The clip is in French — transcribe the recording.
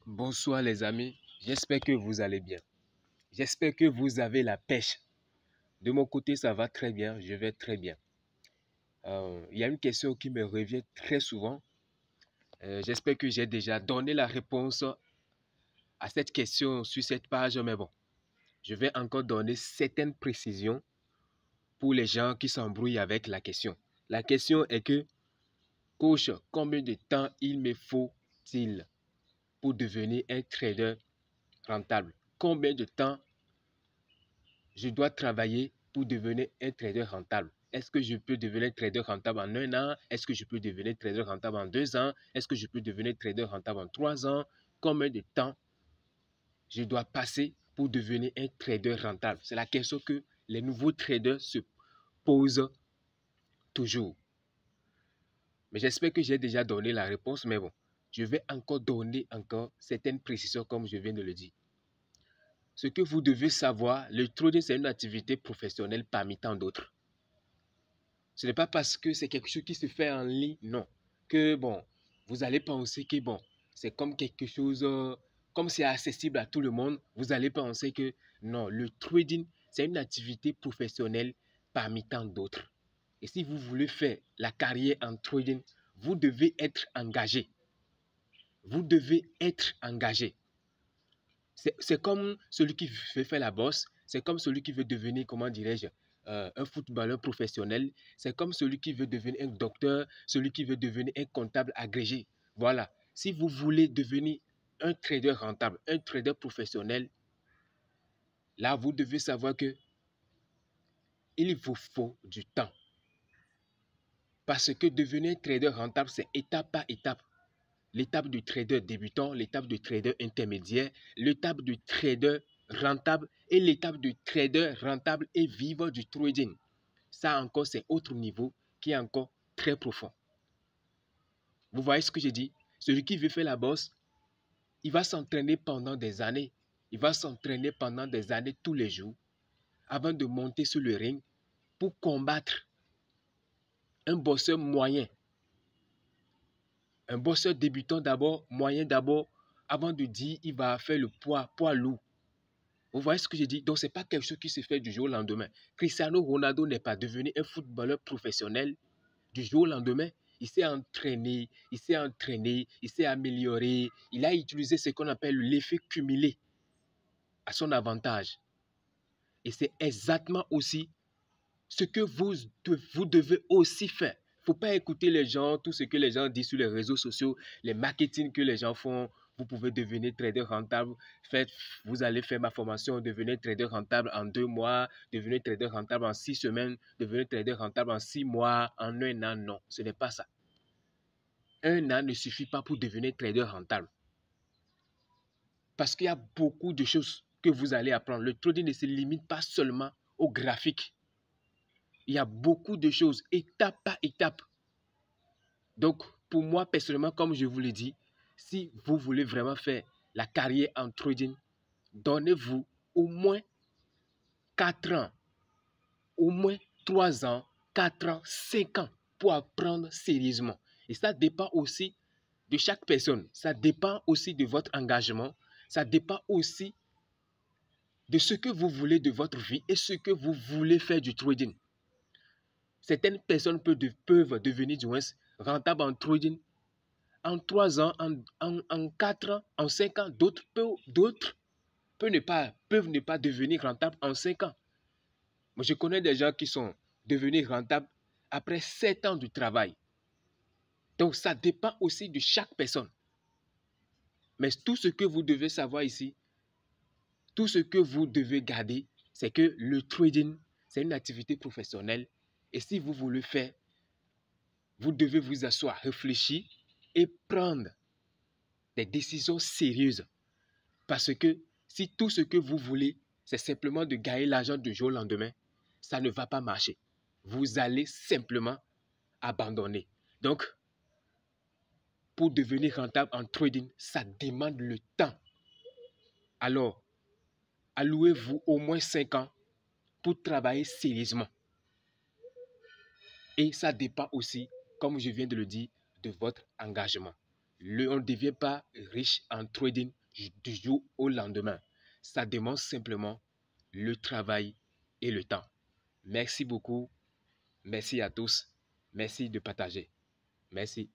Bonsoir les amis, j'espère que vous allez bien. J'espère que vous avez la pêche. De mon côté, ça va très bien, je vais très bien. Il y a une question qui me revient très souvent. J'espère que j'ai déjà donné la réponse à cette question sur cette page, mais bon, je vais encore donner certaines précisions pour les gens qui s'embrouillent avec la question. La question est que, coach, combien de temps il me faut-il pour devenir un trader rentable? Combien de temps je dois travailler pour devenir un trader rentable? Est-ce que je peux devenir trader rentable en 1 an? Est-ce que je peux devenir trader rentable en 2 ans? Est-ce que je peux devenir trader rentable en 3 ans? Combien de temps je dois passer pour devenir un trader rentable? C'est la question que les nouveaux traders se posent toujours. Mais j'espère que j'ai déjà donné la réponse, mais bon, je vais encore donner certaines précisions comme je viens de le dire. Ce que vous devez savoir, le trading, c'est une activité professionnelle parmi tant d'autres. Ce n'est pas parce que c'est quelque chose qui se fait en ligne, non. Que bon, vous allez penser que bon, c'est comme quelque chose, comme c'est accessible à tout le monde, vous allez penser que non, le trading, c'est une activité professionnelle parmi tant d'autres. Et si vous voulez faire la carrière en trading, vous devez être engagé. Vous devez être engagé. C'est comme celui qui veut faire la bosse, c'est comme celui qui veut devenir, comment dirais-je, un footballeur professionnel, c'est comme celui qui veut devenir un docteur, celui qui veut devenir un comptable agrégé. Voilà. Si vous voulez devenir un trader rentable, un trader professionnel, là, vous devez savoir que il vous faut du temps. Parce que devenir trader rentable, c'est étape par étape. L'étape du trader débutant, l'étape du trader intermédiaire, l'étape du trader rentable et l'étape du trader rentable et vivre du trading. Ça encore, c'est autre niveau qui est encore très profond. Vous voyez ce que je dis? Celui qui veut faire la bosse, il va s'entraîner pendant des années. Il va s'entraîner pendant des années tous les jours avant de monter sur le ring pour combattre un bosseur moyen. Un bosseur débutant d'abord, moyen d'abord, avant de dire il va faire le poids lourd. Vous voyez ce que je dis? Donc, ce n'est pas quelque chose qui se fait du jour au lendemain. Cristiano Ronaldo n'est pas devenu un footballeur professionnel du jour au lendemain. Il s'est entraîné, il s'est amélioré. Il a utilisé ce qu'on appelle l'effet cumulé à son avantage. Et c'est exactement aussi ce que vous devez aussi faire. Il ne faut pas écouter les gens, tout ce que les gens disent sur les réseaux sociaux, les marketing que les gens font. Vous pouvez devenir trader rentable. Vous allez faire ma formation, devenir trader rentable en 2 mois, devenir trader rentable en 6 semaines, devenir trader rentable en 6 mois, en 1 an. Non, ce n'est pas ça. 1 an ne suffit pas pour devenir trader rentable. Parce qu'il y a beaucoup de choses que vous allez apprendre. Le trading ne se limite pas seulement au graphique. Il y a beaucoup de choses, étape par étape. Donc, pour moi, personnellement, comme je vous l'ai dit, si vous voulez vraiment faire la carrière en trading, donnez-vous au moins 4 ans, au moins 3 ans, 4 ans, 5 ans pour apprendre sérieusement. Et ça dépend aussi de chaque personne. Ça dépend aussi de votre engagement. Ça dépend aussi de ce que vous voulez de votre vie et ce que vous voulez faire du trading. Certaines personnes peuvent devenir du moins rentables en trading en 3 ans, en 4 ans, en 5 ans. D'autres peuvent ne pas devenir rentables en 5 ans. Moi, je connais des gens qui sont devenus rentables après 7 ans de travail. Donc, ça dépend aussi de chaque personne. Mais tout ce que vous devez savoir ici, tout ce que vous devez garder, c'est que le trading, c'est une activité professionnelle. Et si vous voulez faire, vous devez vous asseoir, réfléchir et prendre des décisions sérieuses. Parce que si tout ce que vous voulez, c'est simplement de gagner l'argent du jour au lendemain, ça ne va pas marcher. Vous allez simplement abandonner. Donc, pour devenir rentable en trading, ça demande le temps. Alors, allouez-vous au moins 5 ans pour travailler sérieusement. Et ça dépend aussi, comme je viens de le dire, de votre engagement. On ne devient pas riche en trading du jour au lendemain. Ça demande simplement le travail et le temps. Merci beaucoup. Merci à tous. Merci de partager. Merci.